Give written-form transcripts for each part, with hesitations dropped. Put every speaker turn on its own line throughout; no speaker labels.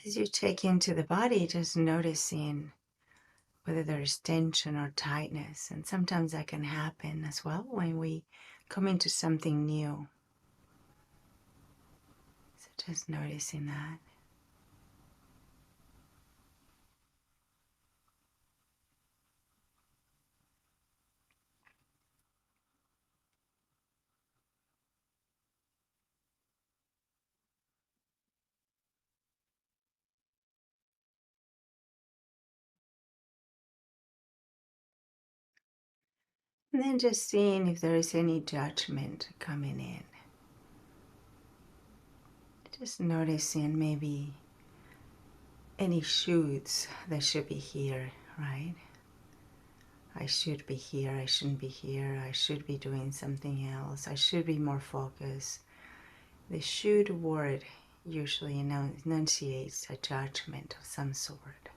As you check into the body, just noticing whether there's tension or tightness. And sometimes that can happen as well when we come into something new. So just noticing that. And then just seeing if there is any judgment coming in. Just noticing maybe any shoulds that should be here, right? I should be here, I shouldn't be here, I should be doing something else, I should be more focused. The should word usually enunciates a judgment of some sort.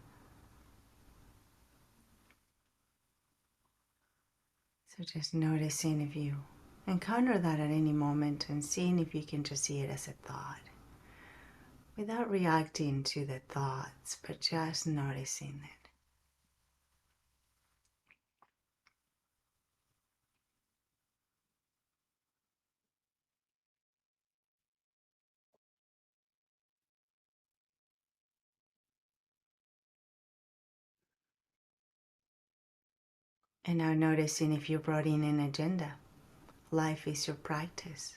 So just noticing if you encounter that at any moment and seeing if you can just see it as a thought without reacting to the thoughts, but just noticing it. And now noticing if you brought in an agenda. Life is your practice.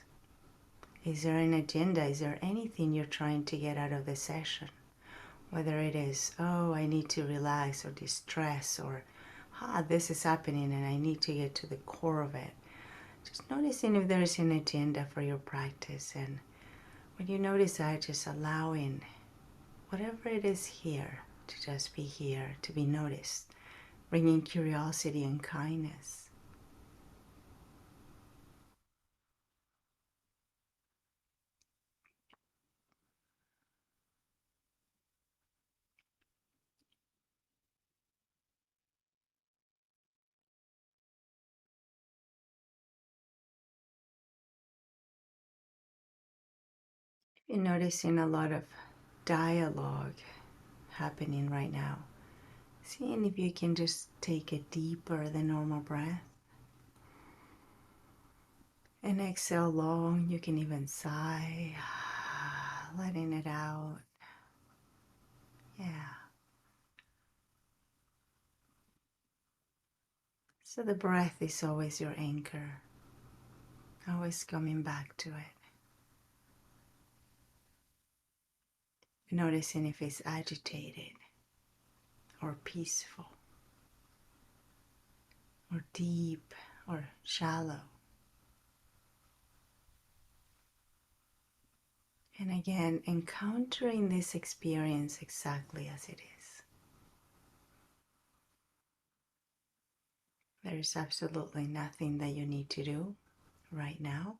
Is there an agenda? Is there anything you're trying to get out of the session? Whether it is, oh, I need to relax or distress, or this is happening and I need to get to the core of it. Just noticing if there's an agenda for your practice. And when you notice that, just allowing whatever it is here to just be here, to be noticed, bringing curiosity and kindness. You're noticing a lot of dialogue happening right now. Seeing if you can just take a deeper than normal breath. And exhale long. You can even sigh, letting it out. Yeah. So the breath is always your anchor. Always coming back to it. Noticing if it's agitated or peaceful or deep or shallow. And again, encountering this experience exactly as it is. There is absolutely nothing that you need to do right now.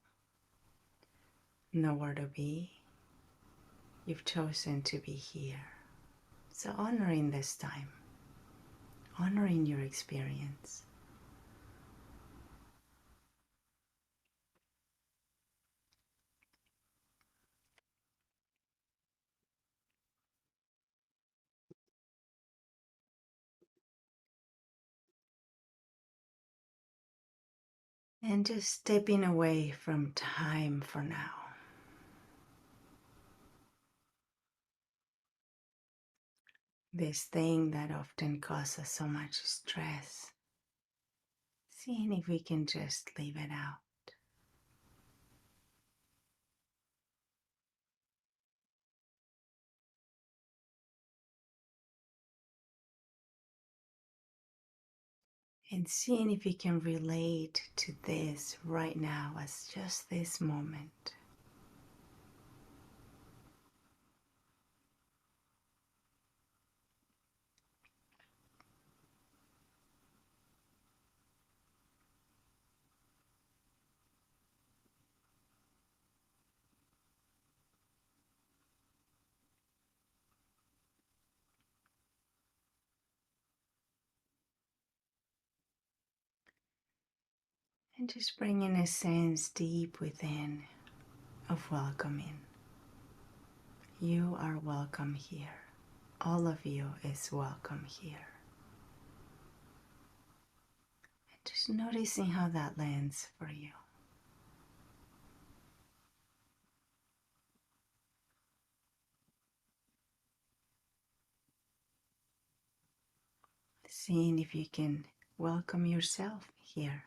Nowhere to be. You've chosen to be here. So honoring this time. Honoring your experience. And just stepping away from time for now. This thing that often causes so much stress. Seeing if we can just leave it out. And seeing if we can relate to this right now as just this moment. And just bringing a sense deep within of welcoming. You are welcome here. All of you is welcome here. And just noticing how that lands for you. Seeing if you can welcome yourself here.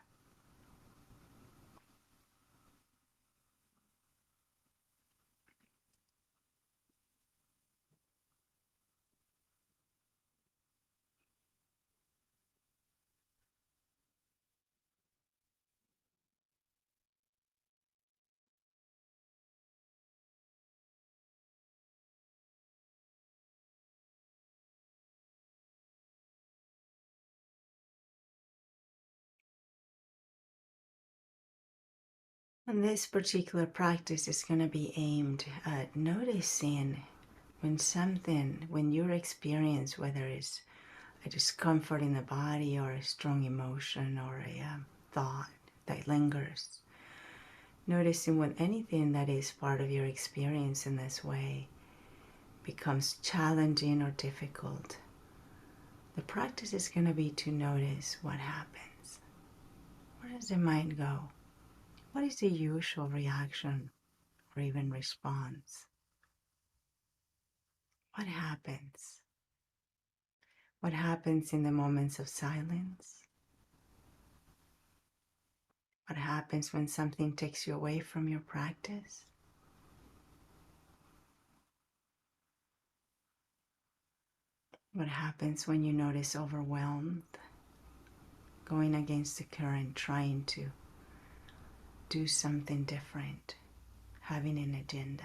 And this particular practice is going to be aimed at noticing when your experience, whether it's a discomfort in the body or a strong emotion or a thought that lingers, noticing when anything that is part of your experience in this way becomes challenging or difficult, the practice is going to be to notice what happens. Where does the mind go? What is the usual reaction or even response? What happens? What happens in the moments of silence? What happens when something takes you away from your practice? What happens when you notice overwhelmed, going against the current, trying to do something different, having an agenda?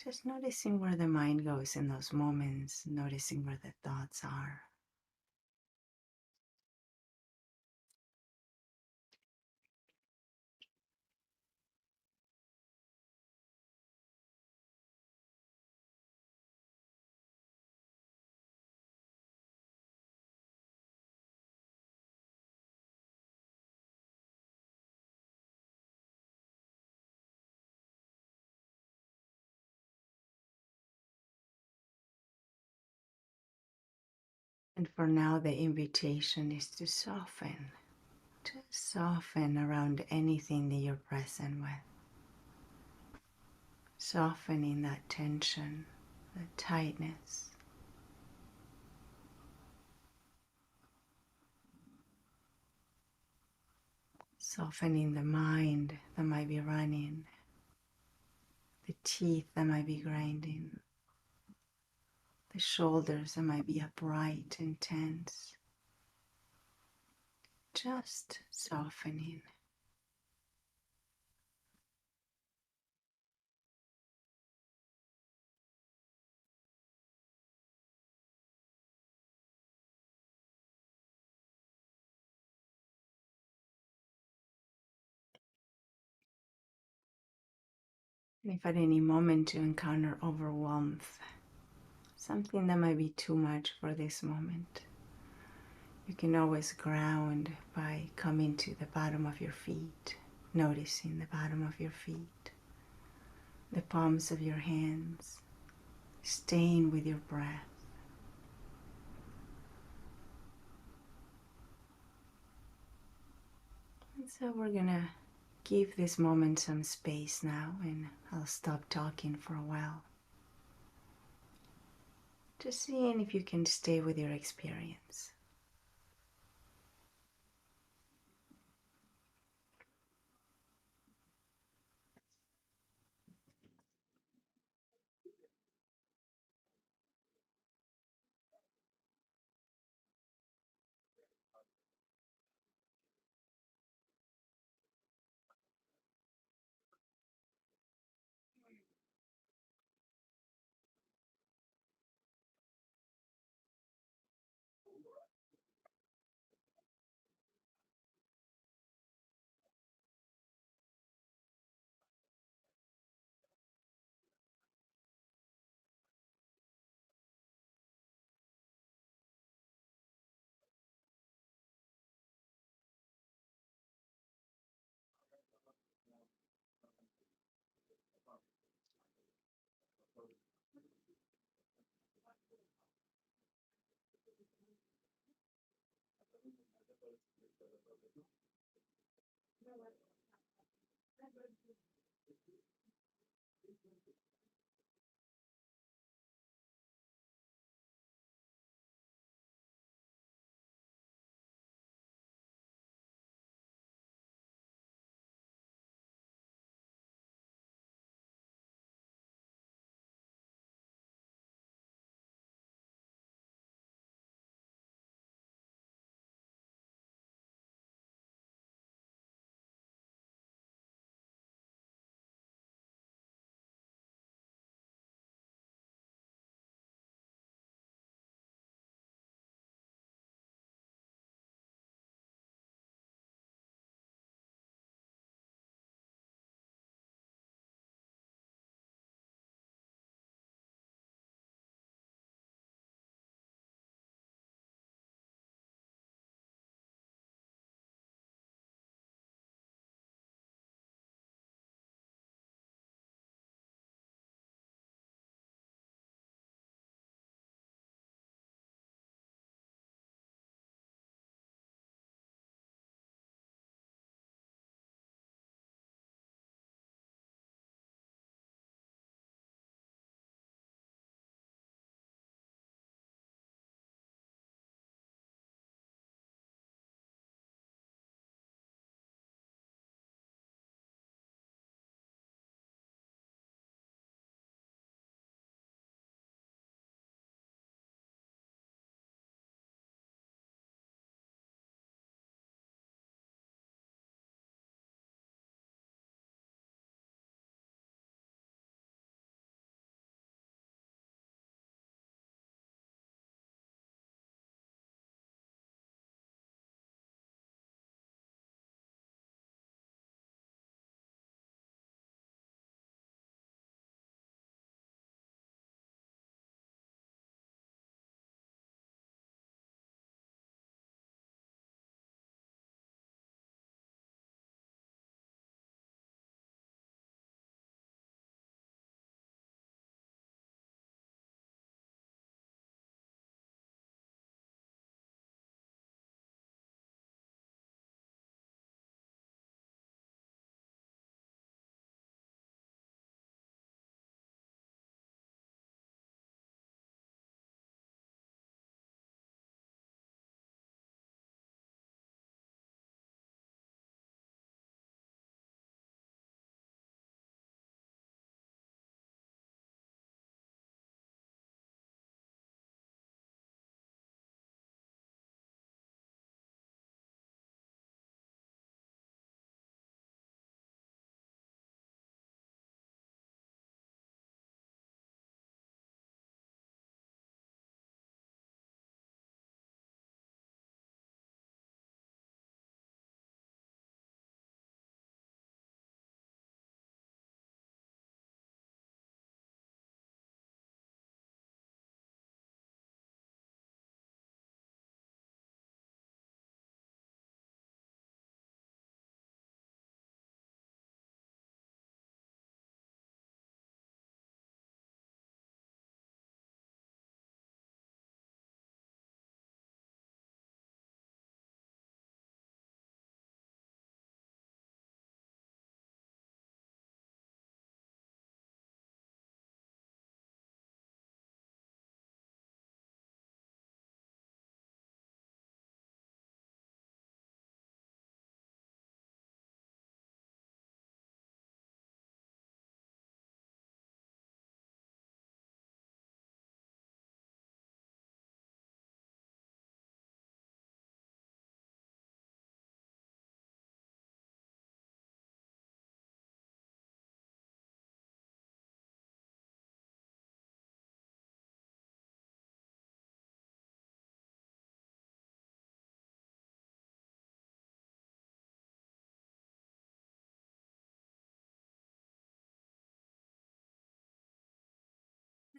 Just noticing where the mind goes in those moments, noticing where the thoughts are. And for now, the invitation is to soften. Just soften around anything that you're present with. Softening that tension, the tightness. Softening the mind that might be running, the teeth that might be grinding, the shoulders that might be upright and tense. Just softening. And if at any moment you encounter overwhelmed, something that might be too much for this moment, you can always ground by coming to the bottom of your feet, noticing the bottom of your feet, the palms of your hands, staying with your breath. And so we're gonna give this moment some space now, and I'll stop talking for a while. Just seeing if you can stay with your experience.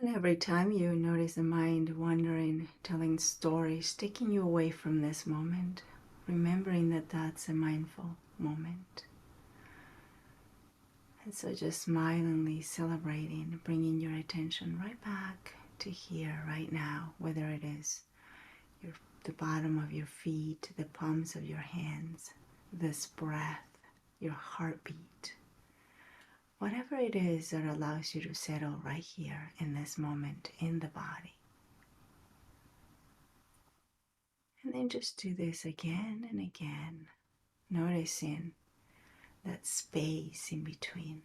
And every time you notice the mind wandering, telling stories, taking you away from this moment, remembering that that's a mindful moment. And so just smilingly celebrating, bringing your attention right back to here, right now, whether it is the bottom of your feet, the palms of your hands, this breath, your heartbeat, whatever it is that allows you to settle right here in this moment in the body. And then just do this again and again, noticing that space in between.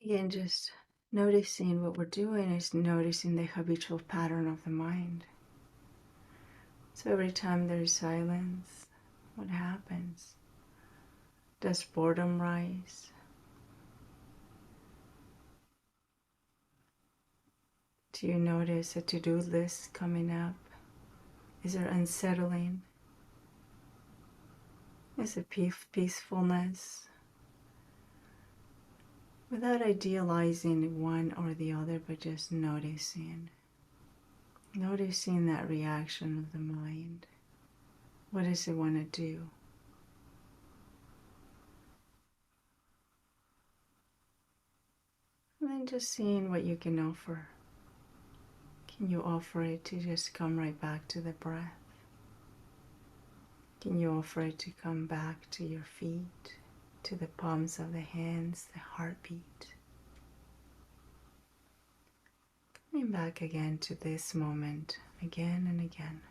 Again, just noticing what we're doing is noticing the habitual pattern of the mind. So every time there is silence, what happens? Does boredom rise? Do you notice a to-do list coming up? Is there unsettling? Is it peacefulness? Without idealizing one or the other, but just noticing. Noticing that reaction of the mind. What does it want to do? And then just seeing what you can offer. Can you offer it to just come right back to the breath? Can you offer it to come back to your feet, to the palms of the hands, the heartbeat? Coming back again to this moment, again and again.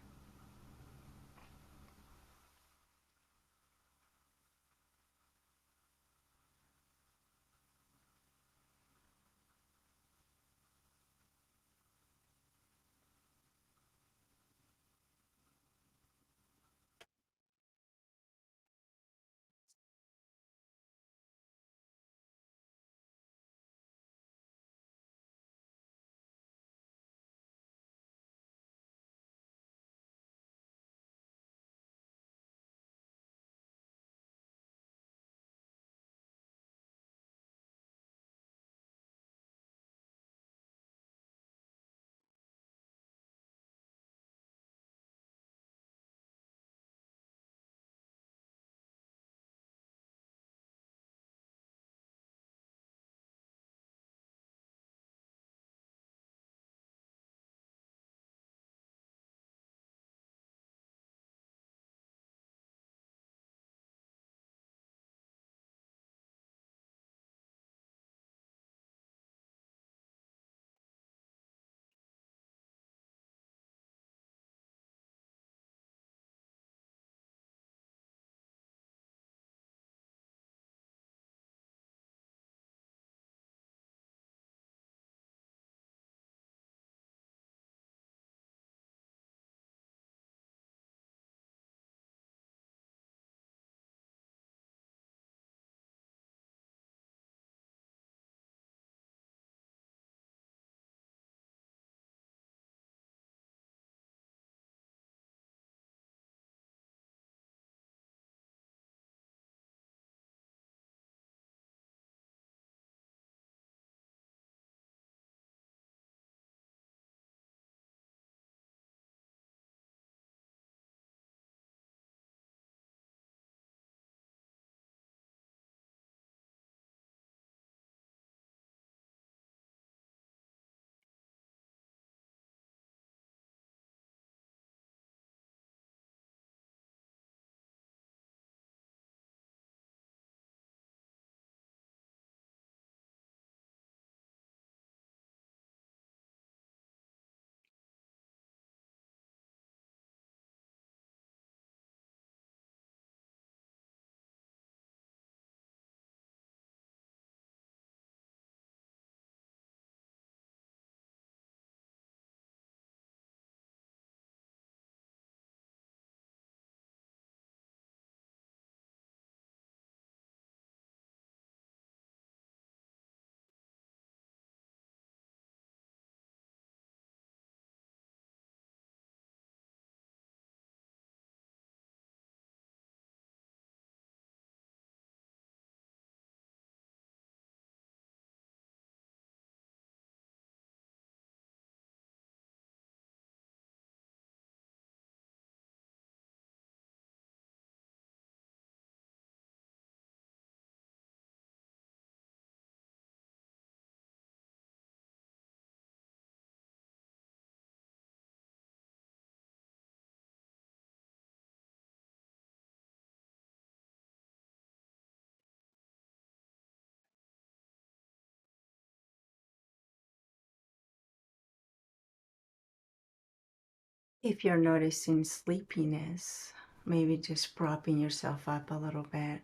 If you're noticing sleepiness, maybe just propping yourself up a little bit,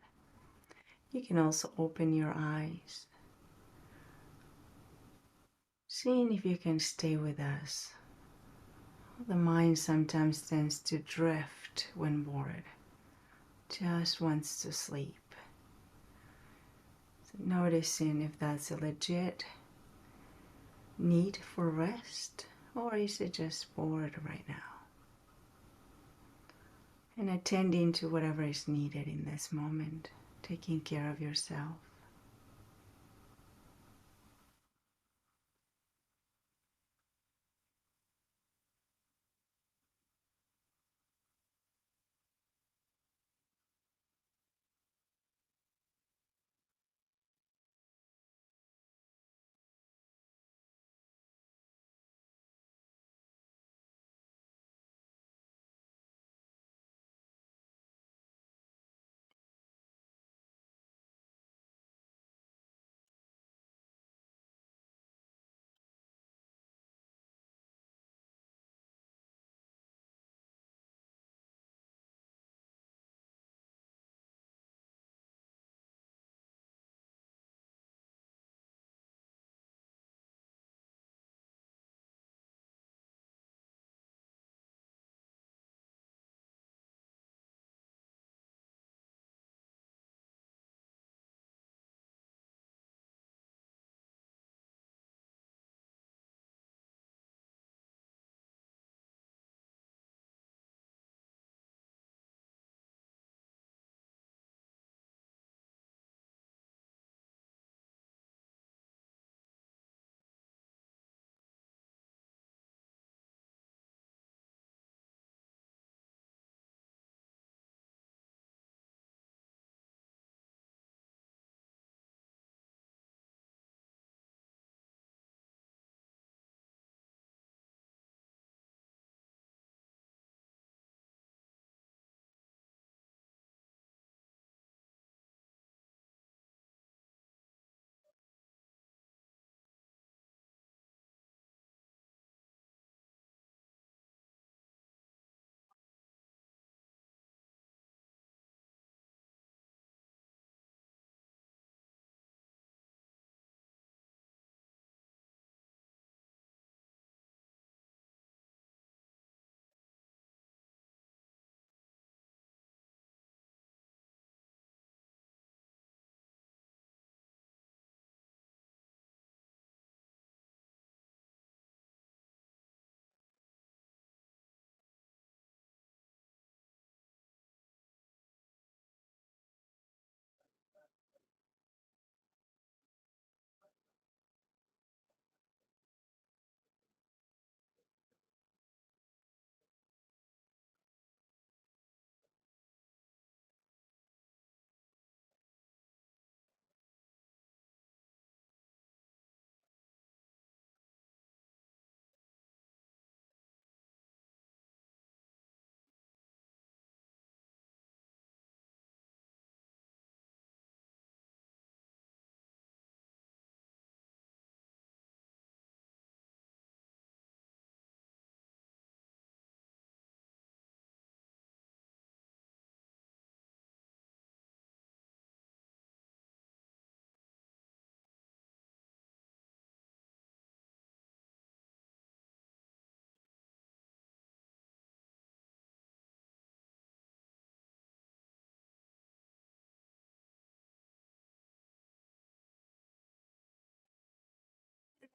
you can also open your eyes. Seeing if you can stay with us. The mind sometimes tends to drift when bored, just wants to sleep. So noticing if that's a legit need for rest, or is it just bored right now? And attending to whatever is needed in this moment, taking care of yourself.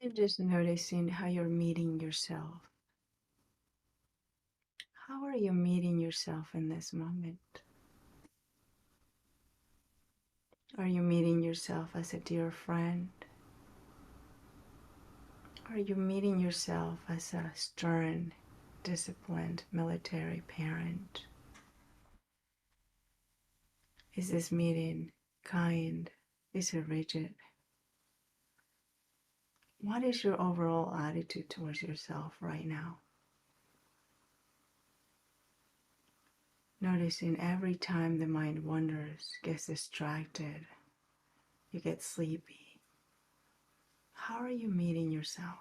And just noticing how you're meeting yourself. How are you meeting yourself in this moment? Are you meeting yourself as a dear friend? Are you meeting yourself as a stern, disciplined military parent? Is this meeting kind? Is it rigid? What is your overall attitude towards yourself right now? Noticing every time the mind wanders, gets distracted, you get sleepy. How are you meeting yourself?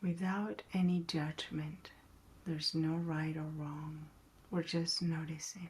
Without any judgment, There's no right or wrong. We're just noticing.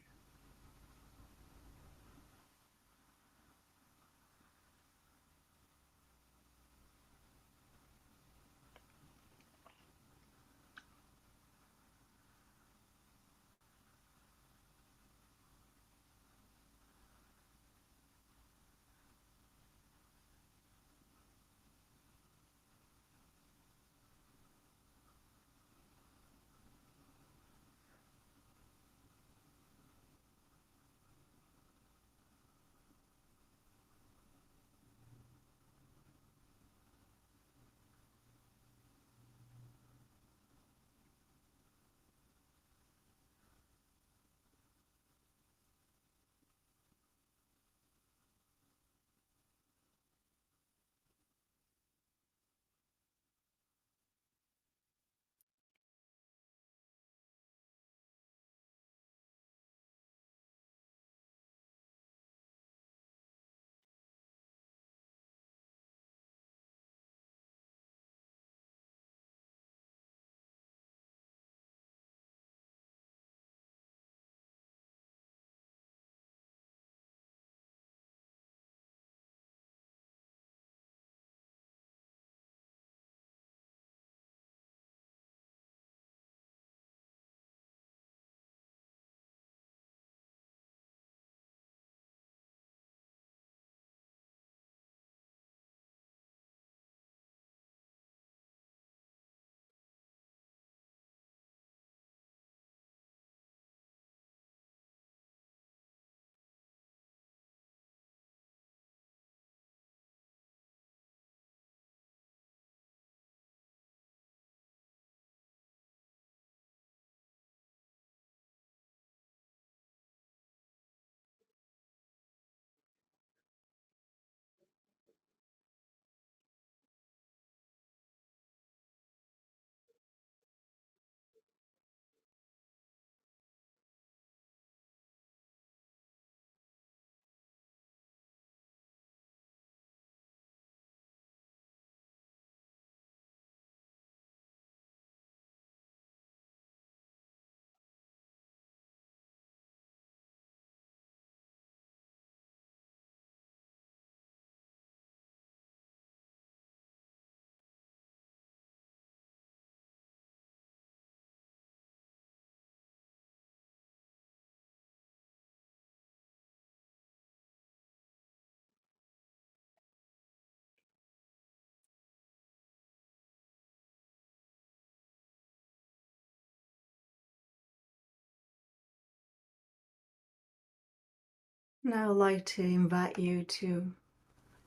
Now I'd like to invite you to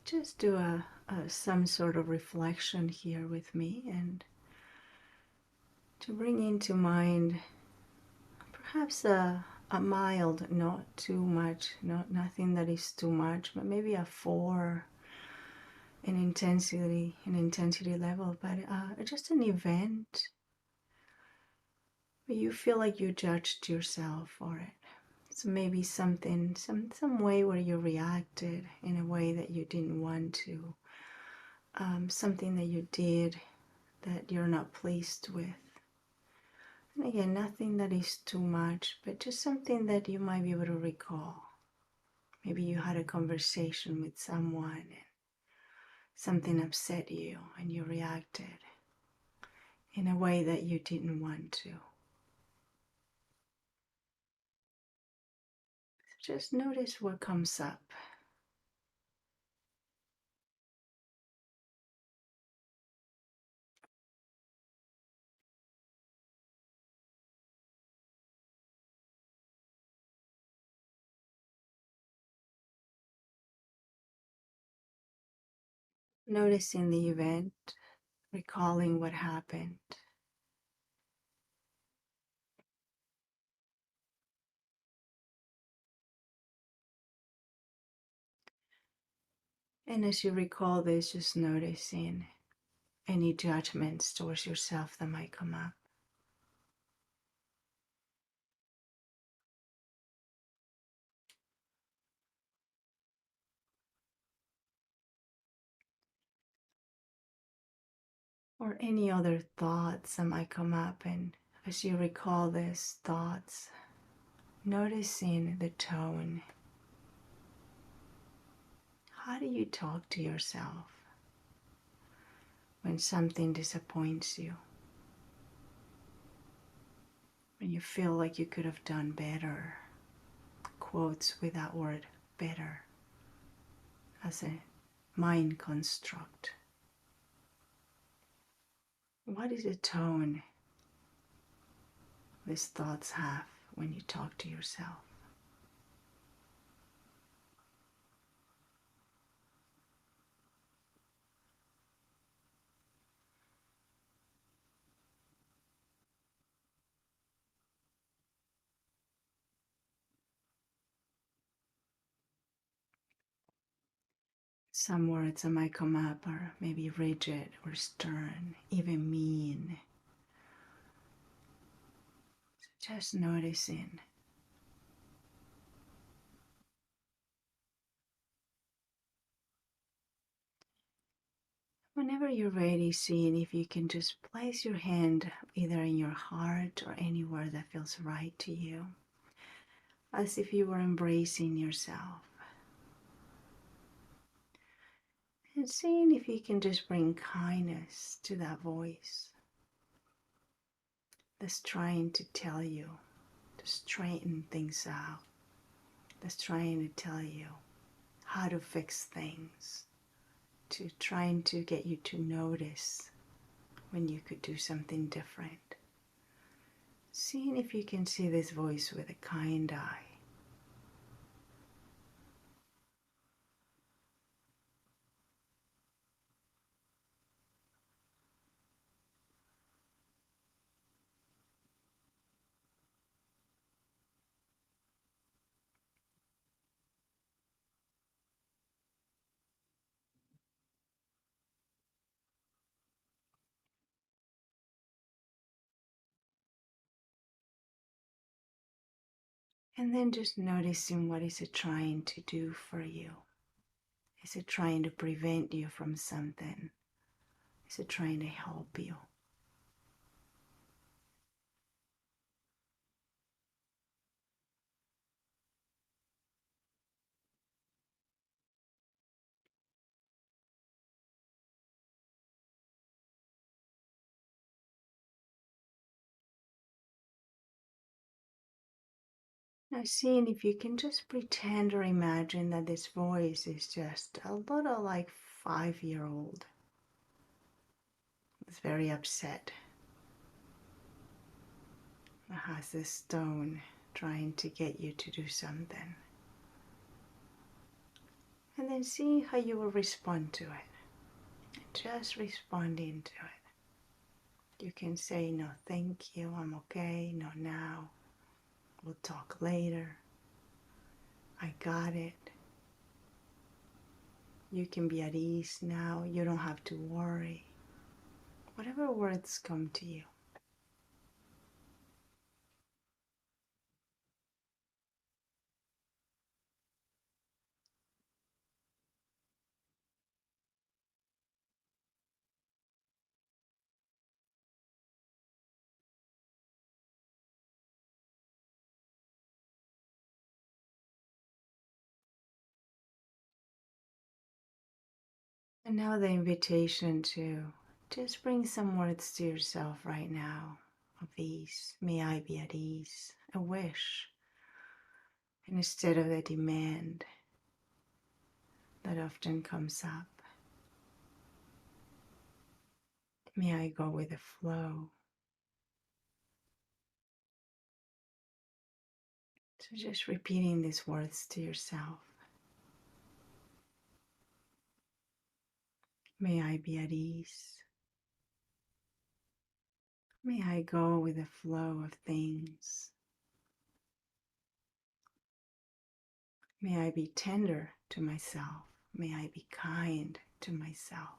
just do some sort of reflection here with me, and to bring into mind perhaps a mild, not too much, not nothing that is too much, but maybe a 4 in intensity level, but just an event where you feel like you judged yourself for it. So maybe something, some way where you reacted in a way that you didn't want to, something that you did that you're not pleased with. And again, nothing that is too much, but just something that you might be able to recall. Maybe you had a conversation with someone and something upset you and you reacted in a way that you didn't want to. Just notice what comes up. Noticing the event, recalling what happened. And as you recall this, just noticing any judgments towards yourself that might come up. Or any other thoughts that might come up and As you recall these thoughts, noticing the tone. How do you talk to yourself when something disappoints you? When you feel like you could have done better? Quotes with that word better as a mind construct. What is the tone these thoughts have when you talk to yourself? Some words that might come up are maybe rigid or stern, even mean. So just noticing. Whenever you're ready, seeing if you can just place your hand either in your heart or anywhere that feels right to you, as if you were embracing yourself. And seeing if you can just bring kindness to that voice that's trying to tell you to straighten things out, that's trying to tell you how to fix things, to trying to get you to notice when you could do something different. Seeing if you can see this voice with a kind eye. And then just noticing what is it trying to do for you. Is it trying to prevent you from something? Is it trying to help you? Now seeing if you can just pretend or imagine that this voice is just a little like 5-year-old. It's very upset. It has this stone trying to get you to do something. And then see how you will respond to it. Just responding to it. You can say, no, thank you, I'm okay, no, now, we'll talk later, I got it. You can be at ease now, you don't have to worry. Whatever words come to you. And now the invitation to just bring some words to yourself right now of ease. May I be at ease. A wish. And instead of the demand that often comes up, may I go with the flow. So just repeating these words to yourself. May I be at ease. May I go with the flow of things. May I be tender to myself. May I be kind to myself.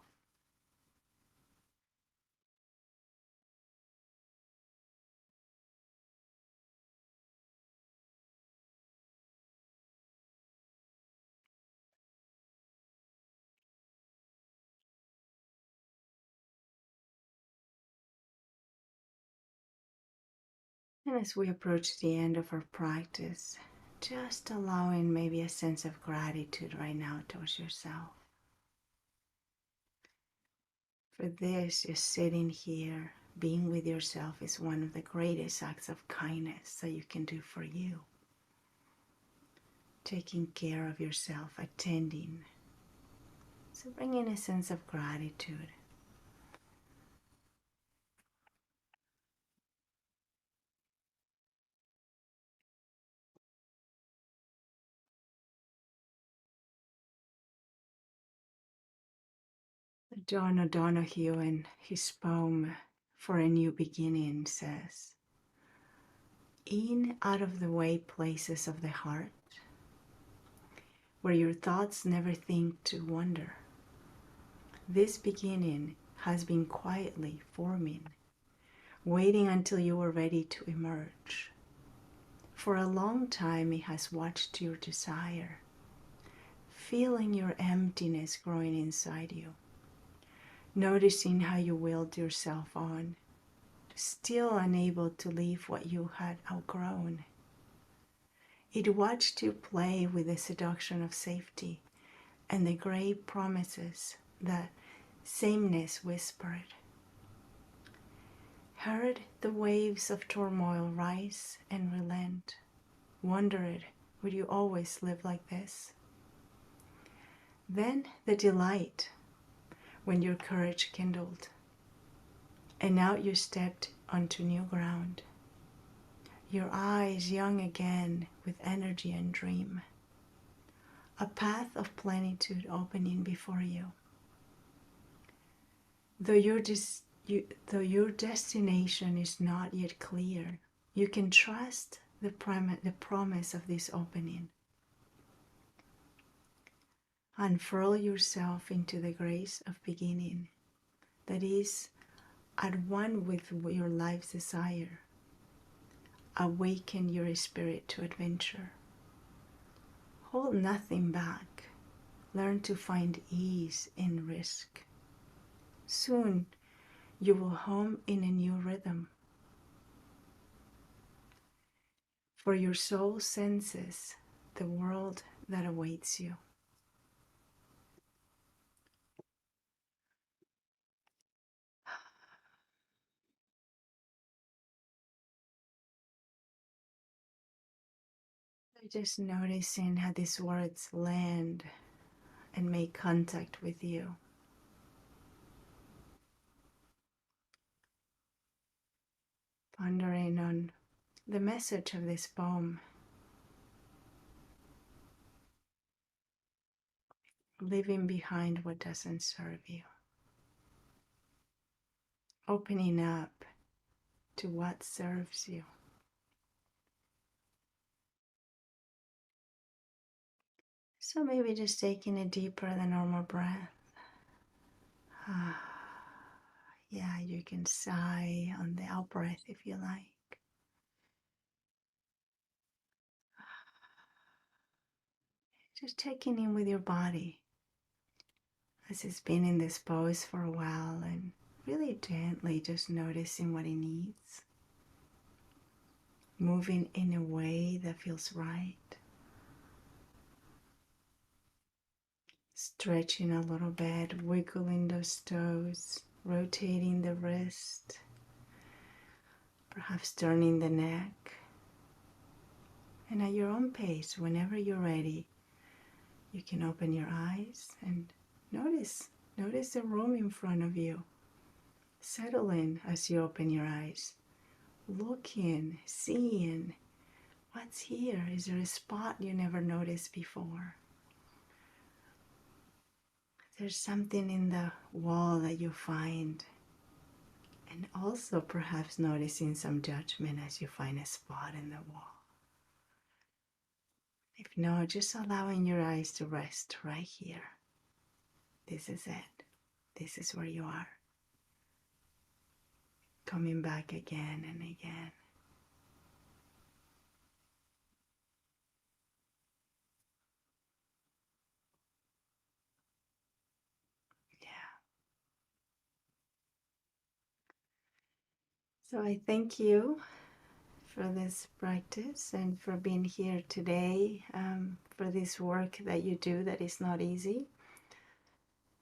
And as we approach the end of our practice, just allowing maybe a sense of gratitude right now towards yourself. For this, just sitting here, being with yourself is one of the greatest acts of kindness that you can do for you. Taking care of yourself, attending. So bringing a sense of gratitude. John O'Donohue in his poem For a New Beginning says, in out of the way places of the heart, where your thoughts never think to wander, this beginning has been quietly forming, waiting until you are ready to emerge. For a long time it has watched your desire, feeling your emptiness growing inside you, noticing how you willed yourself on, still unable to leave what you had outgrown. It watched you play with the seduction of safety and the gray promises that sameness whispered. Heard the waves of turmoil rise and relent, wondered, would you always live like this? Then the delight when your courage kindled, and out you stepped onto new ground, your eyes young again with energy and dream, a path of plenitude opening before you. Though your destination is not yet clear, you can trust the promise of this opening. Unfurl yourself into the grace of beginning that is at one with your life's desire. Awaken your spirit to adventure. Hold nothing back. Learn to find ease in risk. Soon you will hum in a new rhythm. For your soul senses the world that awaits you. Just noticing how these words land and make contact with you. Pondering on the message of this poem. Leaving behind what doesn't serve you. Opening up to what serves you. So maybe just taking a deeper than normal breath. Yeah, you can sigh on the out breath if you like. Just checking in with your body as it's been in this pose for a while and really gently just noticing what it needs. Moving in a way that feels right. Stretching a little bit, wiggling those toes, rotating the wrist, perhaps turning the neck. And at your own pace, whenever you're ready, you can open your eyes and notice the room in front of you. Settle in as you open your eyes. Looking, seeing what's here. Is there a spot you never noticed before? There's something in the wall that you find. And also perhaps noticing some judgment as you find a spot in the wall. If not, just allowing your eyes to rest right here. This is it. This is where you are. Coming back again and again. Yeah. So I thank you for this practice and for being here today, for this work that you do that is not easy.